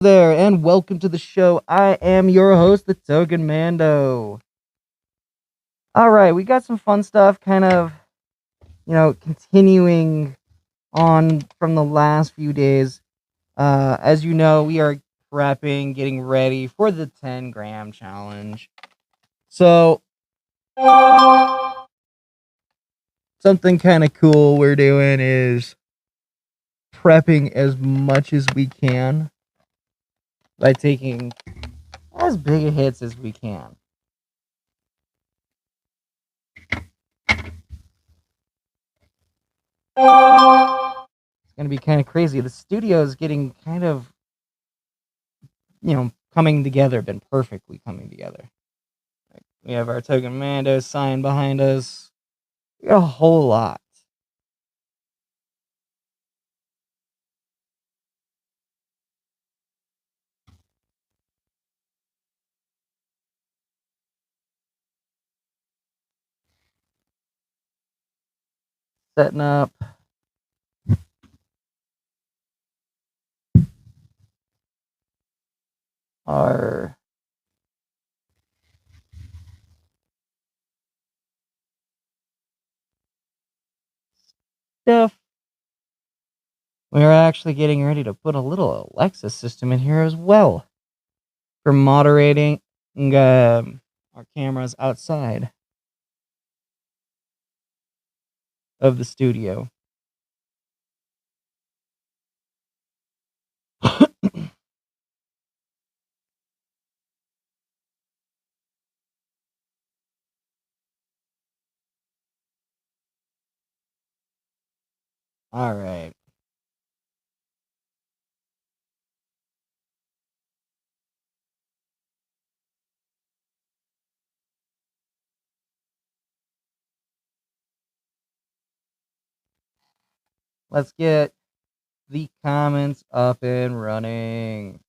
There, and welcome to the show. I am your host, the Token Mando. All right, we got some fun stuff, kind of, continuing on from the last few days. As you know, we are prepping, getting ready for the 10-gram challenge. So, something kind of cool we're doing is prepping as much as we can by taking as big a hits as we can. It's going to be kind of crazy. The studio is getting kind of, coming together, been perfectly coming together. We have our Token Mando sign behind us. We got a whole lot. Setting up our stuff. We're actually getting ready to put a little Alexa system in here as well for moderating our cameras outside of the studio. All right. Let's get the comments up and running.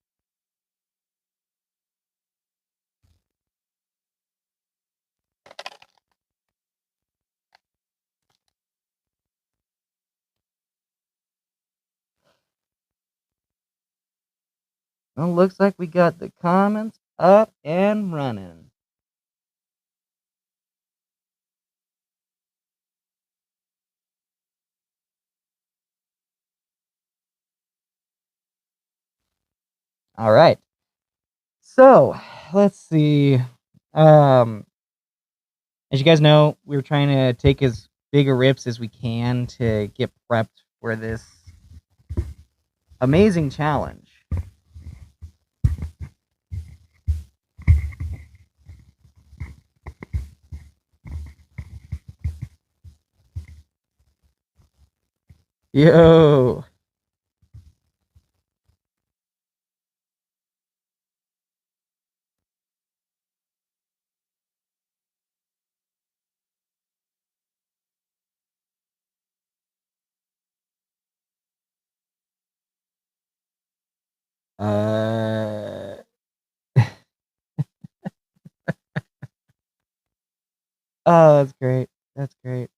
Well, looks like we got the comments up and running. All right. So, let's see. Um, as you guys know, we're trying to take as big a rips as we can to get prepped for this amazing challenge. Yo. Uh Oh, that's great. That's great.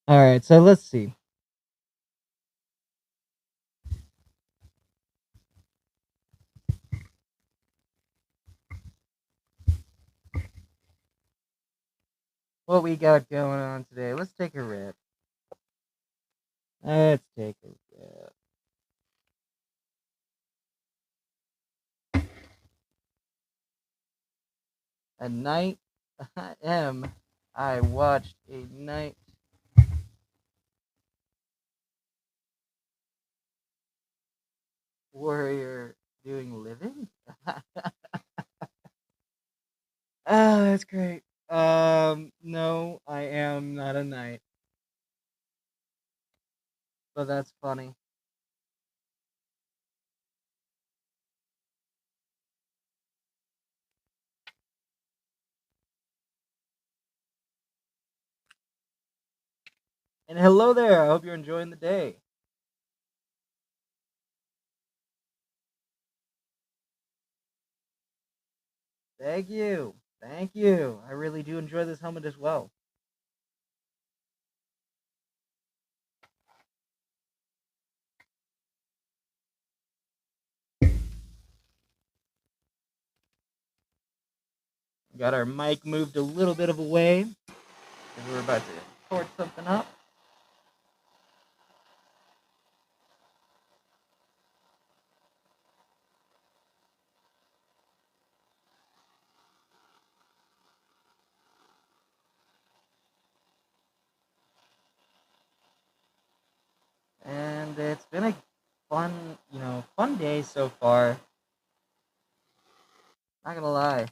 All right, so let's see. What we got going on today. Let's take a rip. Let's take a rip. A night I watched a night warrior doing living. Oh, that's great. No, I am not a knight, but that's funny. And hello there. I hope you're enjoying the day. Thank you. Thank you. I really do enjoy this helmet as well. Got our mic moved a little bit of a way because we're about to record something up. And it's been a fun day so far. Not gonna lie.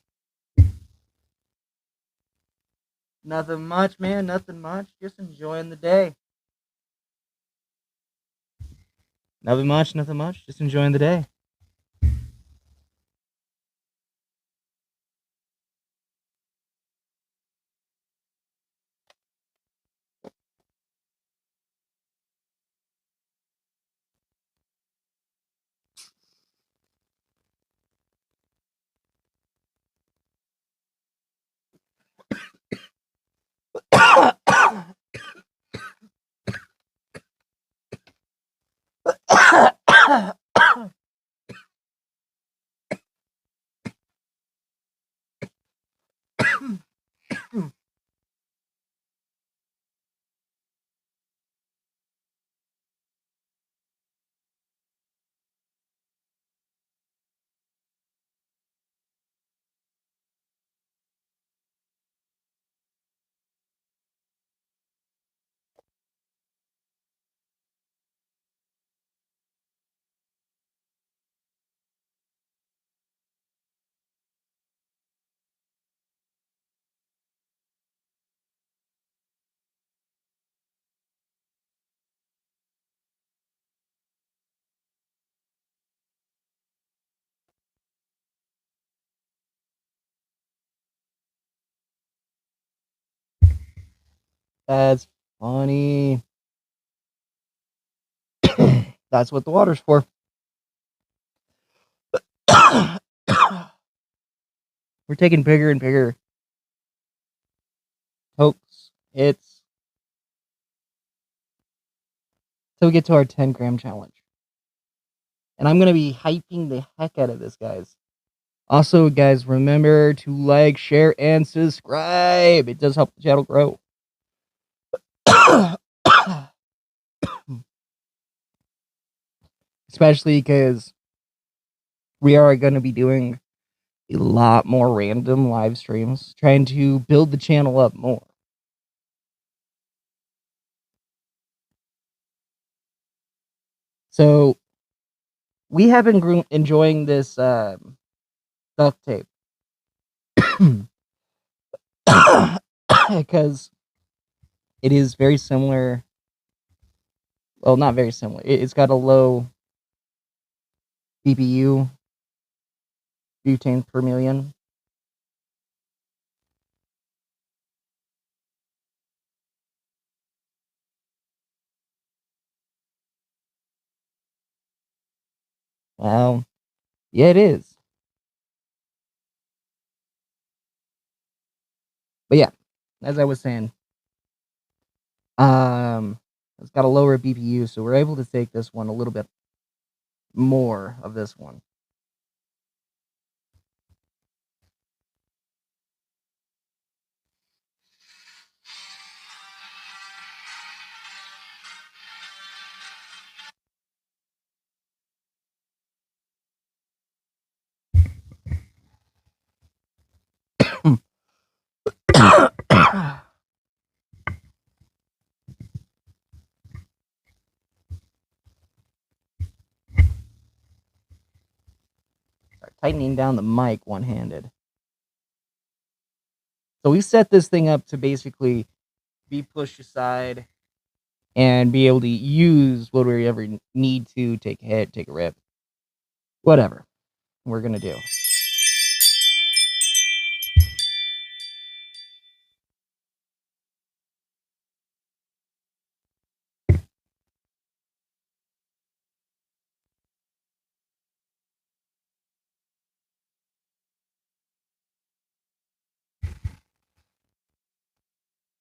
Nothing much, man. Nothing much. Just enjoying the day. Nothing much. Nothing much. Just enjoying the day. That's funny. That's what the water's for. We're taking bigger and bigger tokes. It's till we get to our 10-gram challenge. And I'm going to be hyping the heck out of this, guys. Also, guys, remember to like, share, and subscribe. It does help the channel grow. Especially because we are going to be doing a lot more random live streams, trying to build the channel up more. So, we have been enjoying this duct tape. Because it is very similar. Well, not very similar. It's got a low BPU, butane per million. Well, yeah, it is. But yeah, as I was saying, it's got a lower BPU, so we're able to take this one a little bit more of this one. Start tightening down the mic one-handed. So we set this thing up to basically be pushed aside and be able to use what we ever need to, take a hit, take a rip, whatever we're gonna do.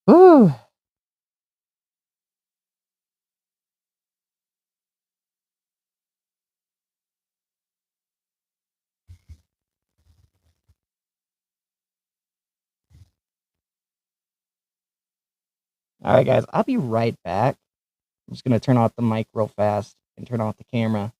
Whew. All right, guys, I'll be right back. I'm just gonna turn off the mic real fast and turn off the camera.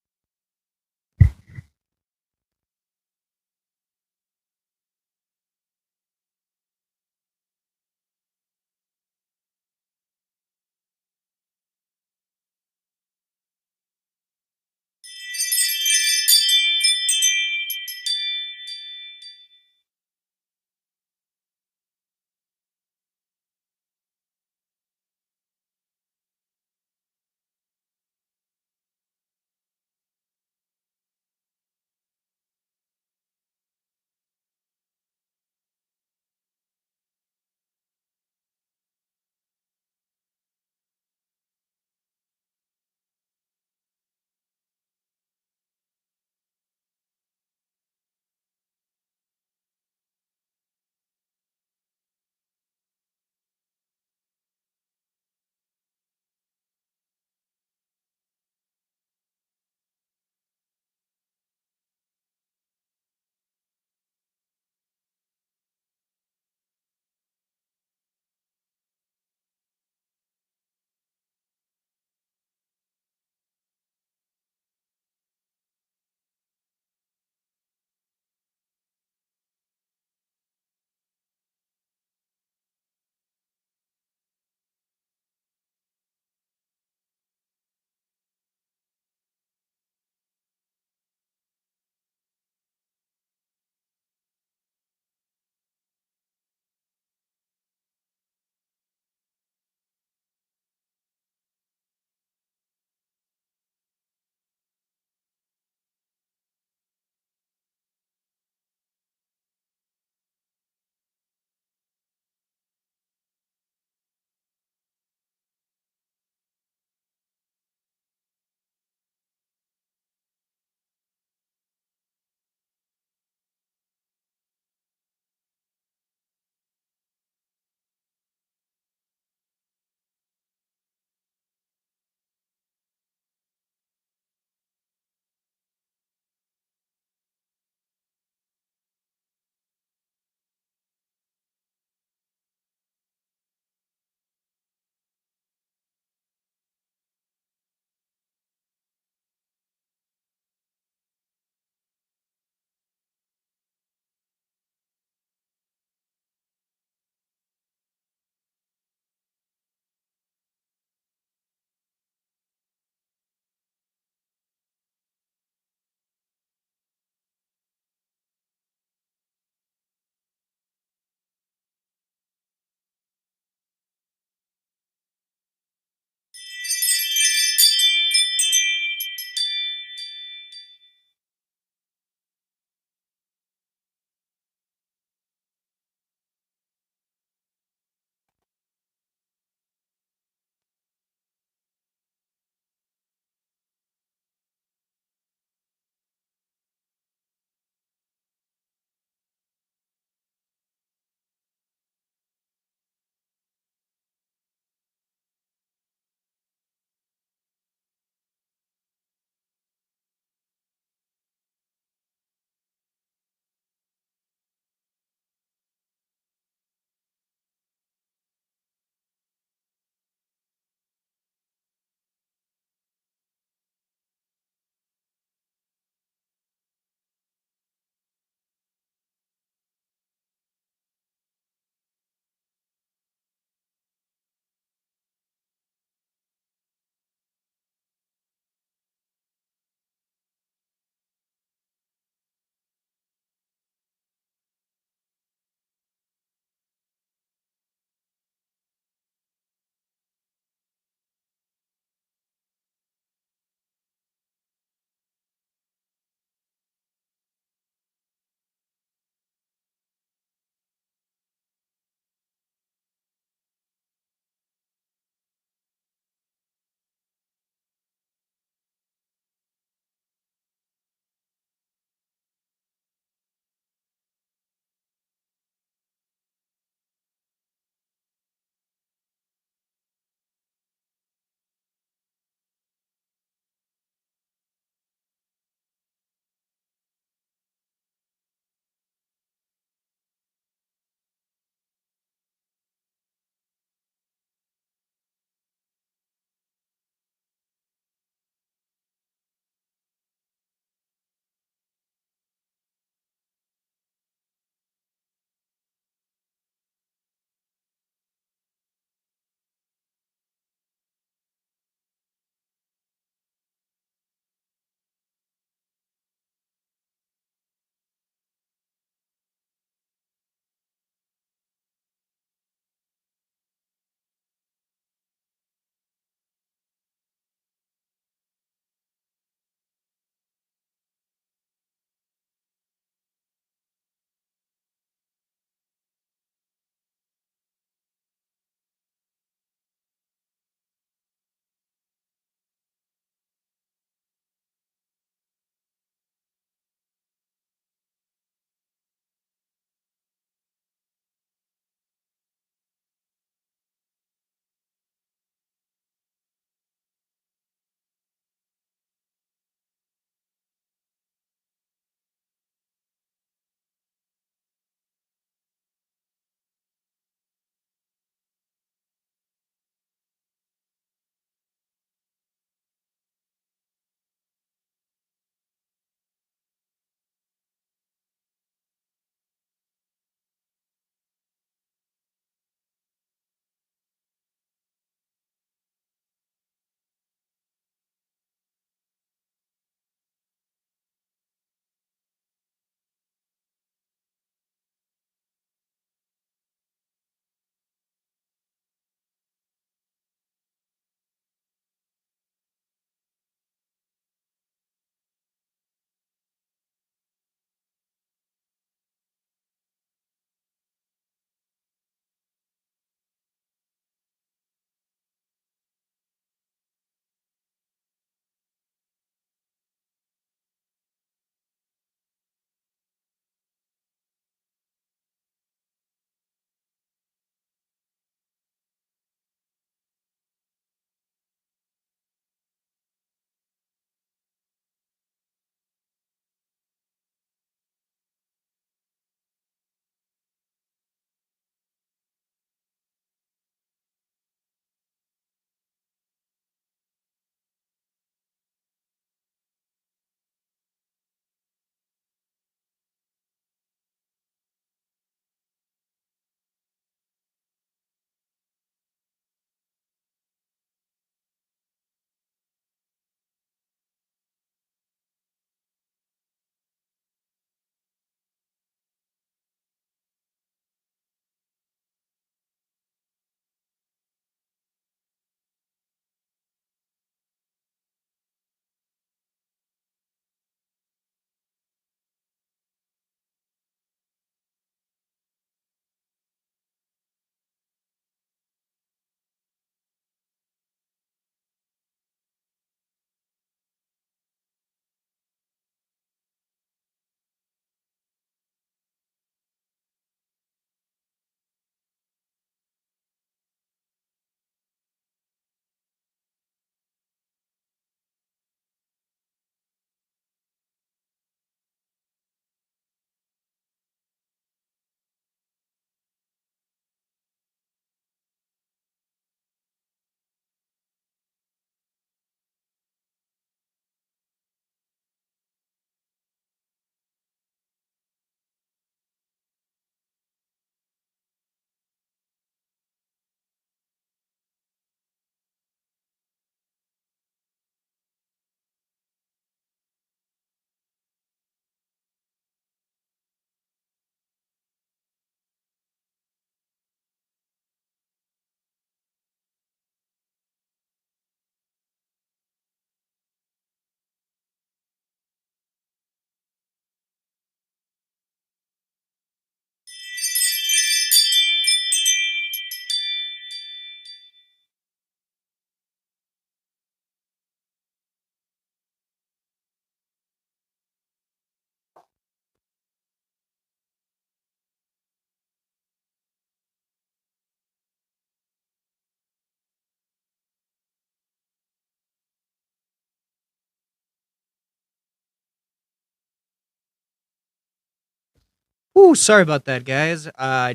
Ooh, sorry about that, guys.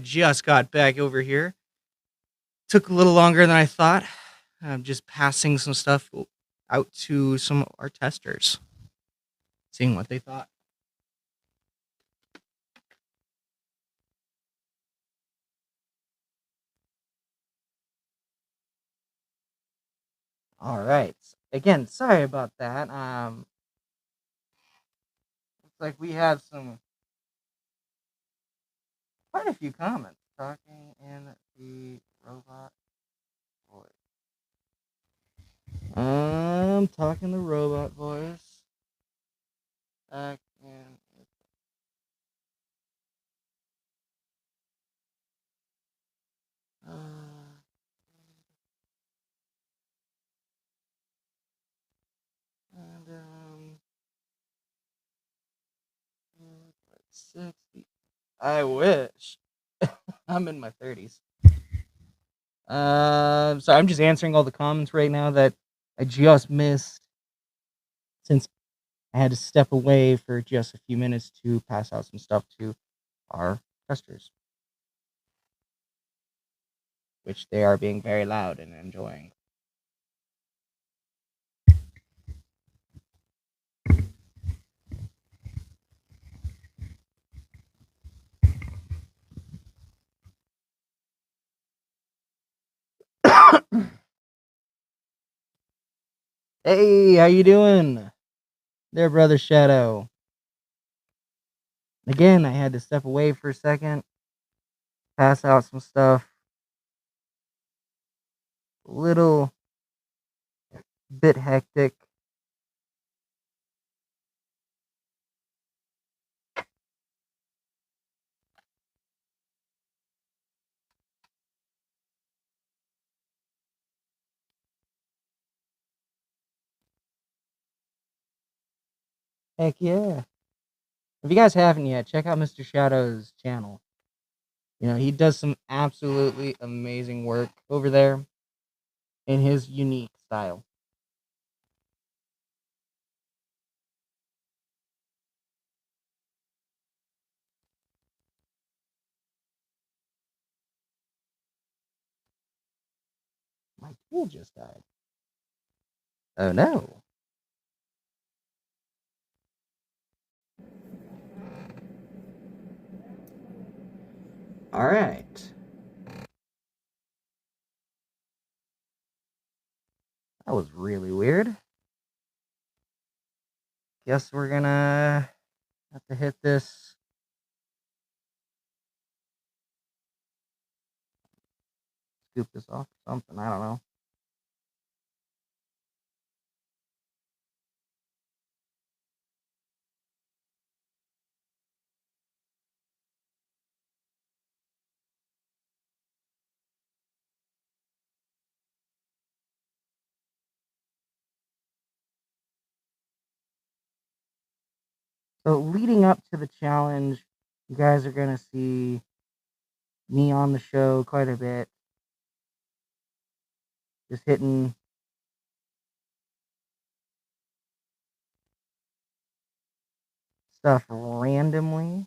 Just got back over here. Took a little longer than I thought. I'm just passing some stuff out to some of our testers, seeing what they thought. All right. Again, sorry about that. Looks like we have quite a few comments talking in the robot voice. Talking the robot voice. Back in. Uh, and 60. I wish. I'm in my 30s. So I'm just answering all the comments right now that I just missed since I had to step away for just a few minutes to pass out some stuff to our testers, which they are being very loud and enjoying. Hey, how you doing? There, Brother Shadow. Again, I had to step away for a second, pass out some stuff. A little bit hectic. Heck yeah. If you guys haven't yet, check out Mr. Shadow's channel. You know, he does some absolutely amazing work over there in his unique style. My tool just died. Oh no. All right. That was really weird. Guess we're gonna have to hit this. Scoop this off or something. I don't know. So leading up to the challenge, you guys are gonna see me on the show quite a bit. Just hitting stuff randomly.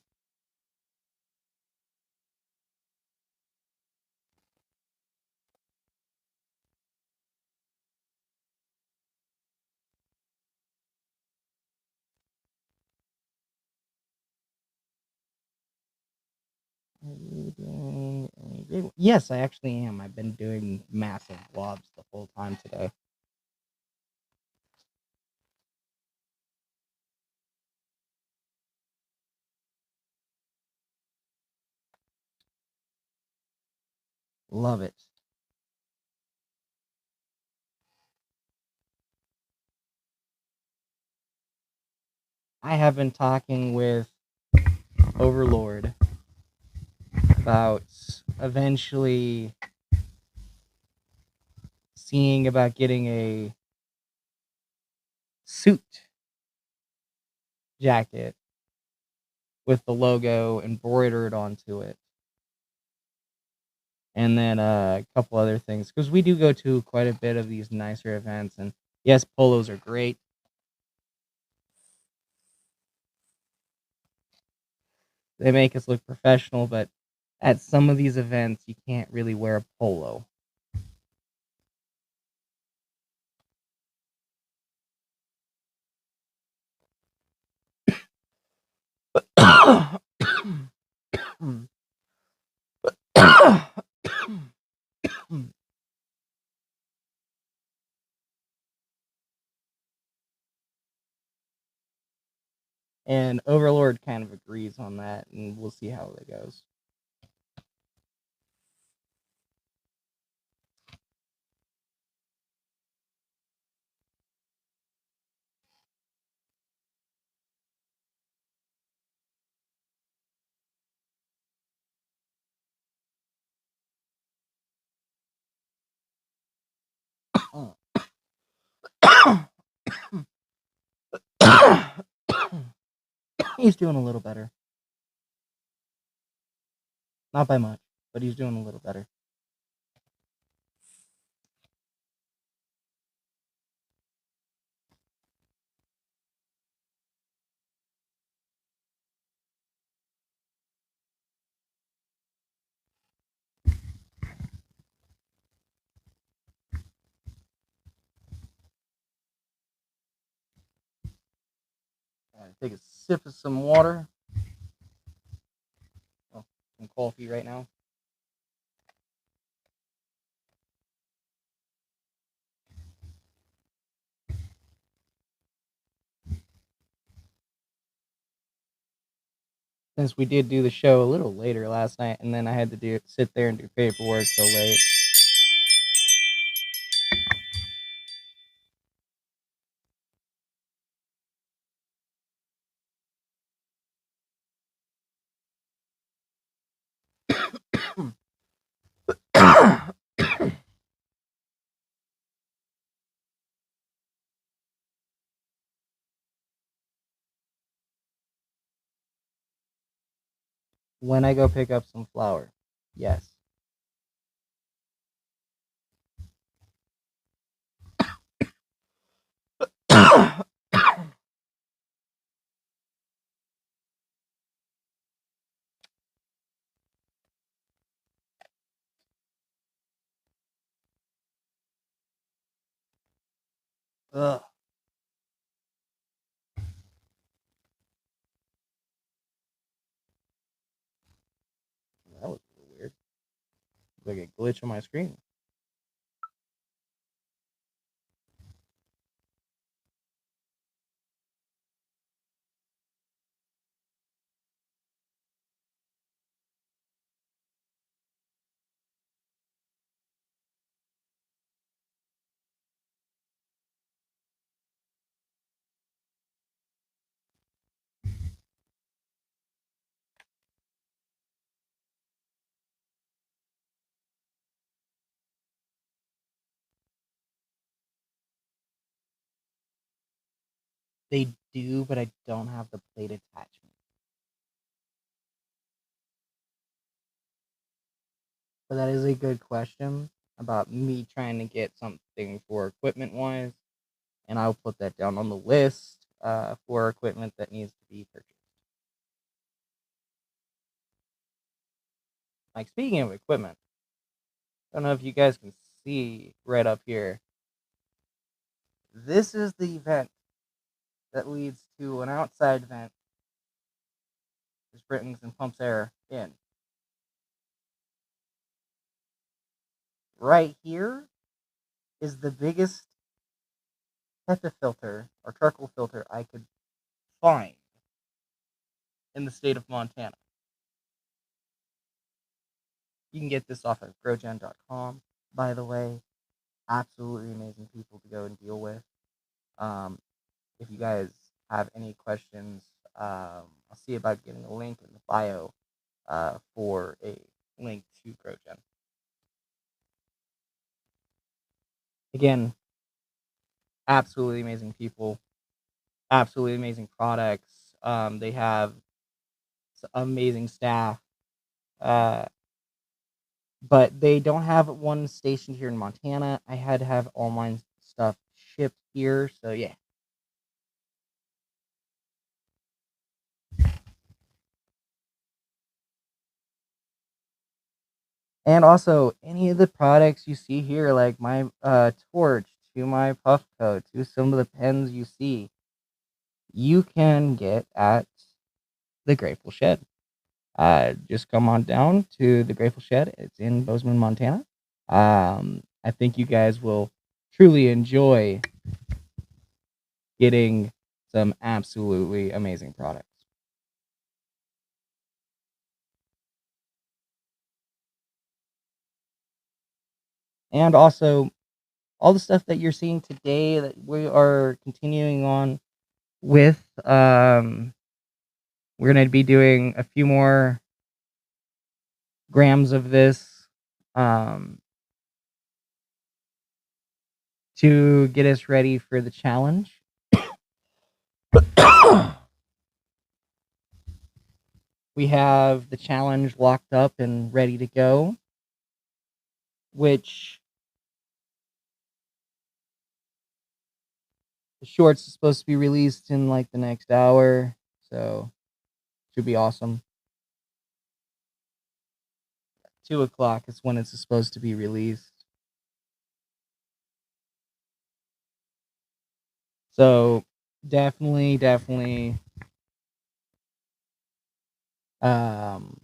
Yes, I actually am. I've been doing massive blobs the whole time today. Love it. I have been talking with Overlord about eventually seeing about getting a suit jacket with the logo embroidered onto it. And then a couple other things because we do go to quite a bit of these nicer events, and yes, polos are great. They make us look professional, but at some of these events, you can't really wear a polo. And Overlord kind of agrees on that, and we'll see how it goes. He's doing a little better. Not by much, but he's doing a little better. Take a sip of some water. Oh, some coffee right now. Since we did do the show a little later last night, and then I had to sit there and do paperwork till late. When I go pick up some flour, yes. Ugh. That was a little weird. Like a glitch on my screen. They do, but I don't have the plate attachment. But that is a good question about me trying to get something for equipment wise, and I'll put that down on the list for equipment that needs to be purchased. Like, speaking of equipment, I don't know if you guys can see right up here. This is the vent that leads to an outside vent. This brings and pumps air in. Right here is the biggest HEPA filter or charcoal filter I could find in the state of Montana. You can get this off of growgen.com, by the way. Absolutely amazing people to go and deal with. If you guys have any questions, I'll see about getting a link in the bio for a link to GrowGen. Again, absolutely amazing people, absolutely amazing products. They have amazing staff, but they don't have one stationed here in Montana. I had to have all my stuff shipped here, so yeah. And also, any of the products you see here, like my torch, to my puff coat, to some of the pens you see, you can get at the Grateful Shed. Just come on down to the Grateful Shed. It's in Bozeman, Montana. I think you guys will truly enjoy getting some absolutely amazing products. And also, all the stuff that you're seeing today that we are continuing on with, we're going to be doing a few more grams of this um, to get us ready for the challenge. We have the challenge locked up and ready to go, which the shorts is supposed to be released in like the next hour, so should be awesome. 2 o'clock is when it's supposed to be released. So definitely um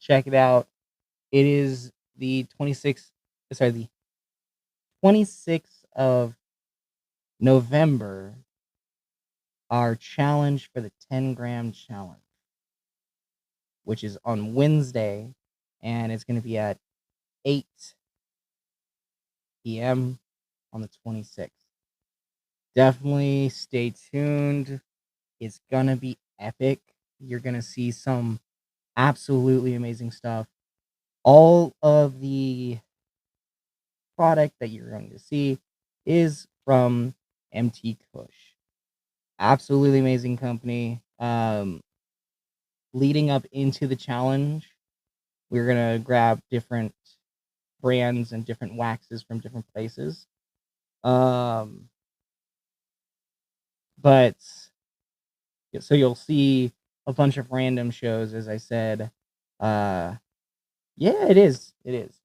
check it out. It is the 26th of November, our challenge for the 10-gram challenge, which is on Wednesday, and it's going to be at 8 p.m. on the 26th. Definitely stay tuned. It's going to be epic. You're going to see some absolutely amazing stuff. All of the product that you're going to see is from MT Kush. Absolutely amazing company. Leading up into the challenge, we're going to grab different brands and different waxes from different places. But so you'll see a bunch of random shows, as I said. Yeah, it is. It is.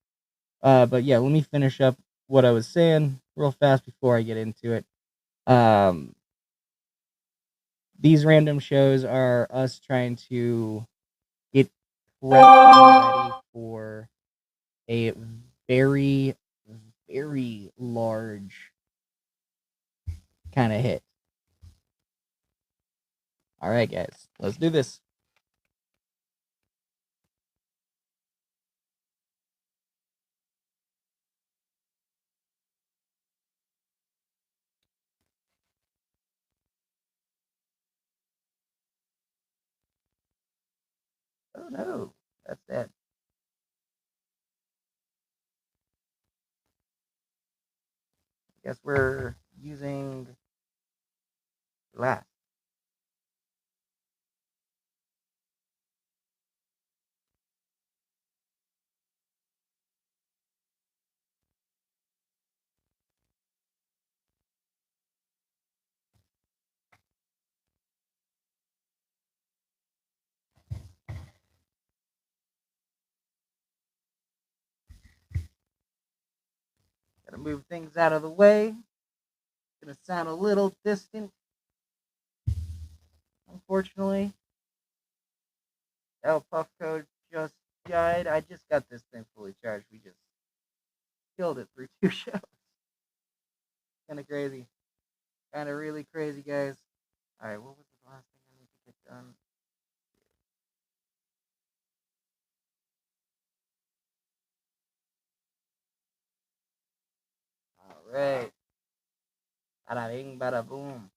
But yeah, let me finish up what I was saying real fast before I get into it. Um, these random shows are us trying to get prepped and ready for a very, very large kind of hit. All right, guys, let's do this. Oh no, that's it. Guess we're using last. Gotta move things out of the way. Gonna sound a little distant, unfortunately. El Puffco just died. I just got this thing fully charged. We just killed it through 2 shows. Kind of crazy. Kind of really crazy, guys. All right, what was the last thing I need to get done? All right. Bada bing, bada boom.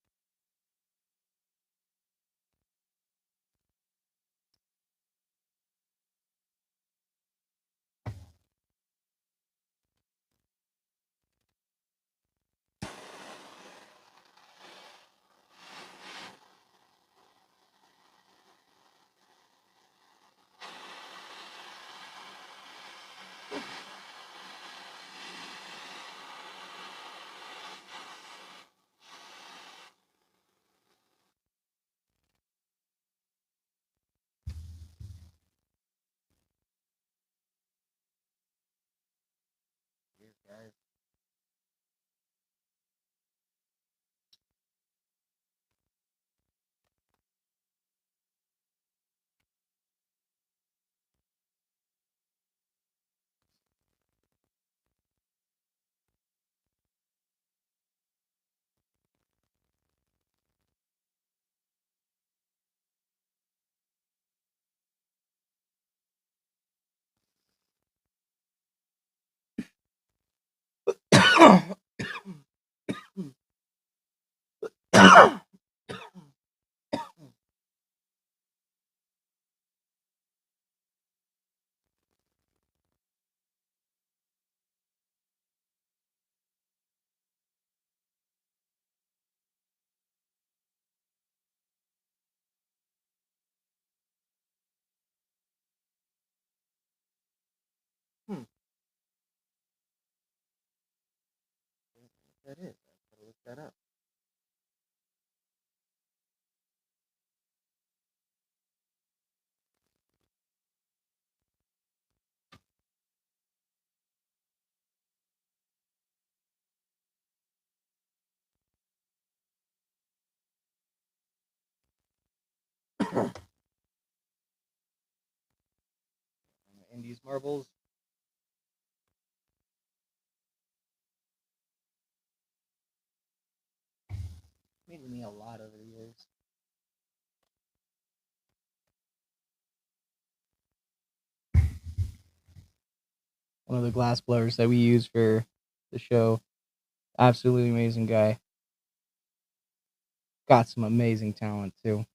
That is. I gotta look that up. Indies marbles. Made me a lot over the years. One of the glass blowers that we use for the show. Absolutely amazing guy. Got some amazing talent too.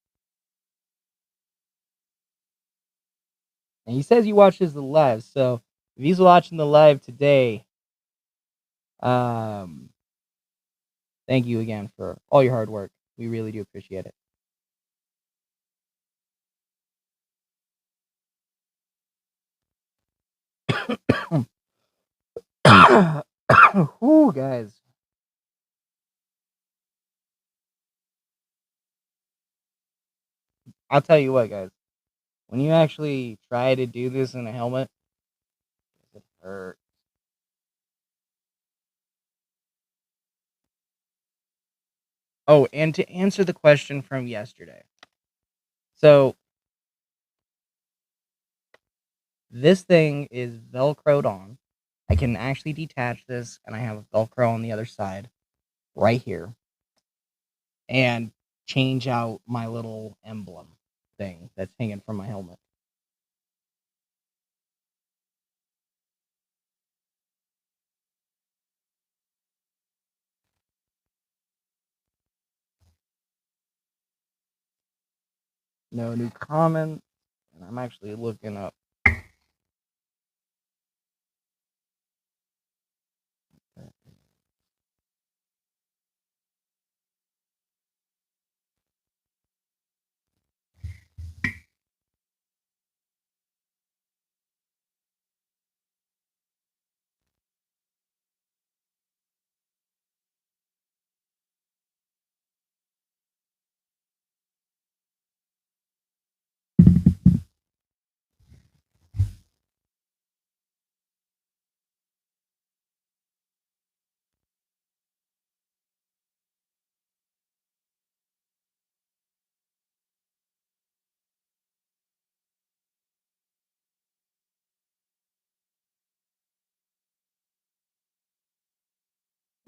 And he says he watches the live, so if he's watching the live today, um, thank you again for all your hard work. We really do appreciate it. Whoo, guys. I'll tell you what, guys. When you actually try to do this in a helmet, it hurts. Oh, and to answer the question from yesterday. So, this thing is Velcroed on. I can actually detach this, and I have Velcro on the other side, right here, and change out my little emblem thing that's hanging from my helmet. No new comments, and I'm actually looking up.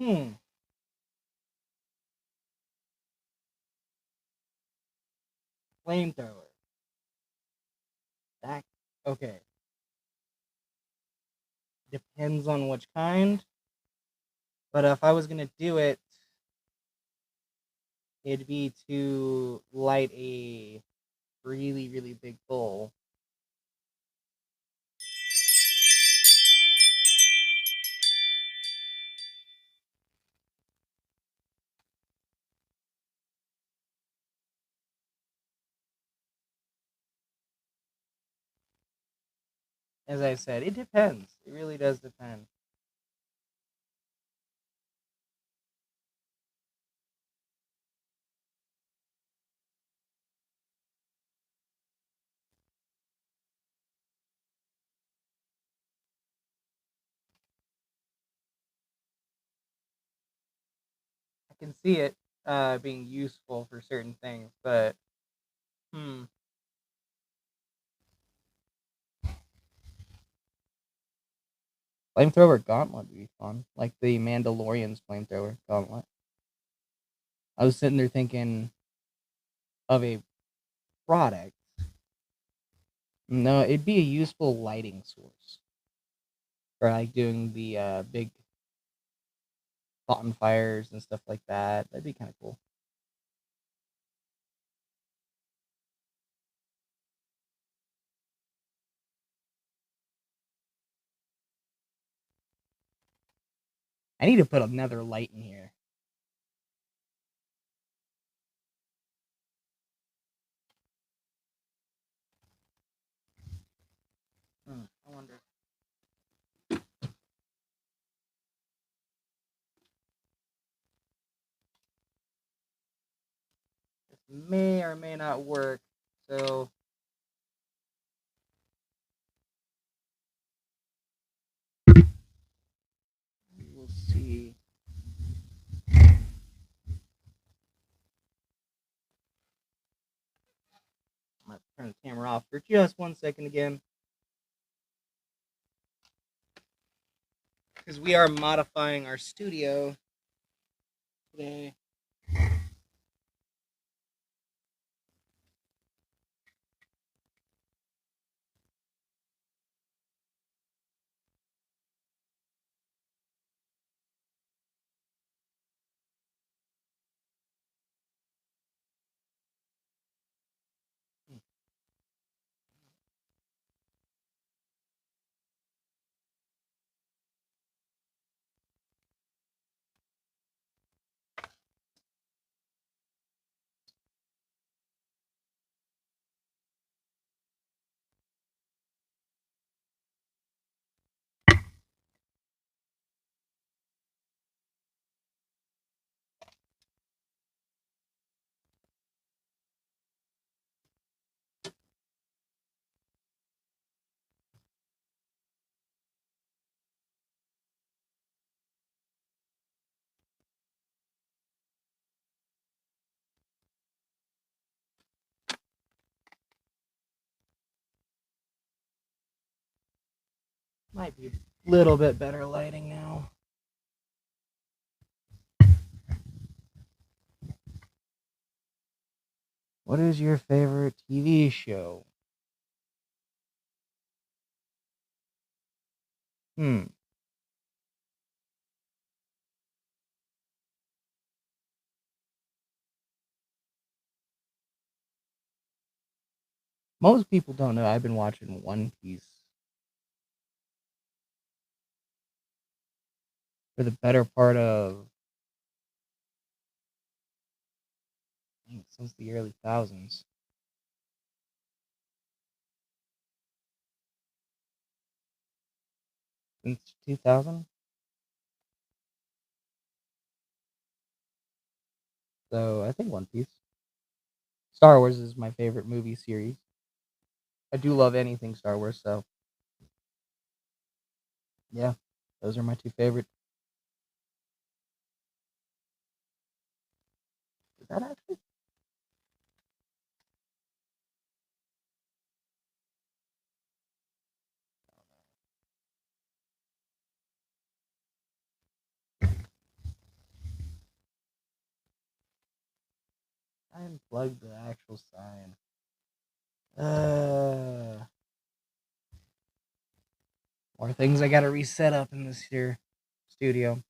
Hmm. Flamethrower. That okay. Depends on which kind. But if I was gonna do it, it'd be to light a really, really big bowl. As I said, it depends. It really does depend. I can see it being useful for certain things, but hmm. Flamethrower gauntlet would be fun, like the Mandalorian's flamethrower gauntlet. I was sitting there thinking of a product. No, it'd be a useful lighting source for like doing the big bonfires and stuff like that. That'd be kind of cool. I need to put another light in here. I wonder. may or may not work. So we'll see. I'm going to turn the camera off for just 1 second again. Because we are modifying our studio today. Might be a little bit better lighting now. What is your favorite TV show? Hmm. Most people don't know I've been watching One Piece for the better part of, I think, since the early thousands. Since 2000. So I think One Piece. Star Wars is my favorite movie series. I do love anything Star Wars, so yeah, those are my two favorite. Is that actually? I unplugged the actual sign. More things I gotta reset up in this here studio.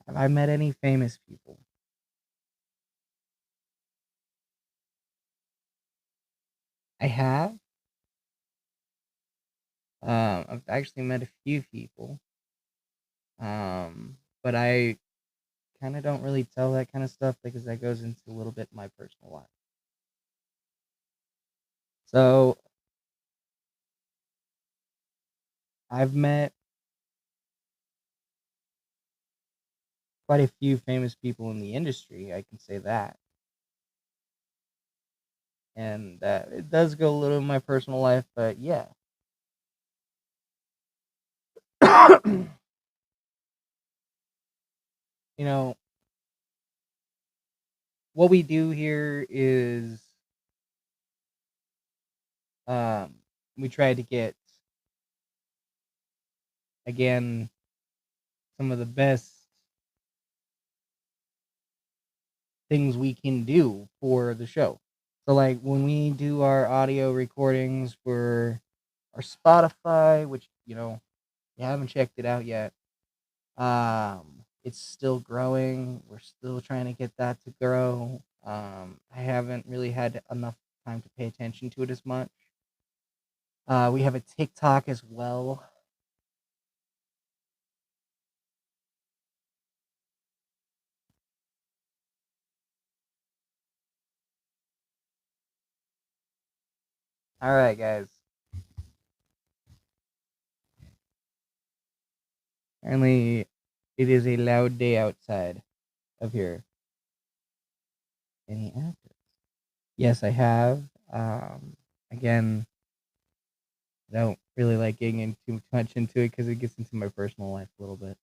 Have I met any famous people? I have. I've actually met a few people. But I kind of don't really tell that kind of stuff because that goes into a little bit my personal life. So I've met quite a few famous people in the industry. I can say that, and it does go a little in my personal life. But yeah, you know what we do here is um, we try to get again some of the best things we can do for the show. So like when we do our audio recordings for our Spotify, which you haven't checked it out yet, it's still growing. We're still trying to get that to grow. I haven't really had enough time to pay attention to it as much. We have a TikTok as well. All right, guys. Apparently, it is a loud day outside of here. Any actors? Yes, I have. Again, I don't really like getting in too much into it because it gets into my personal life a little bit.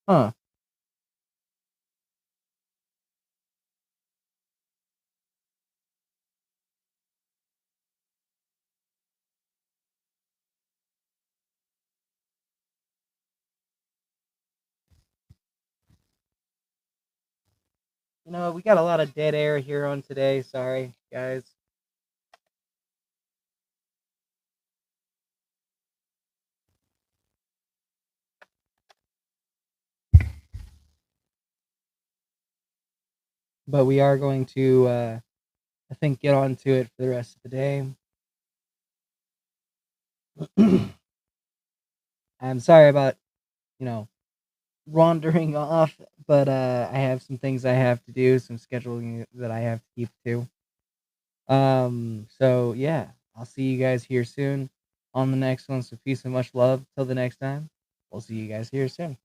Huh. You know, we got a lot of dead air here on today. Sorry, guys. But we are going to, I think, get on to it for the rest of the day. I'm sorry about, you know, wandering off, but I have some things I have to do, some scheduling that I have to keep to. So yeah, I'll see you guys here soon on the next one. So peace and much love. Till the next time, we'll see you guys here soon.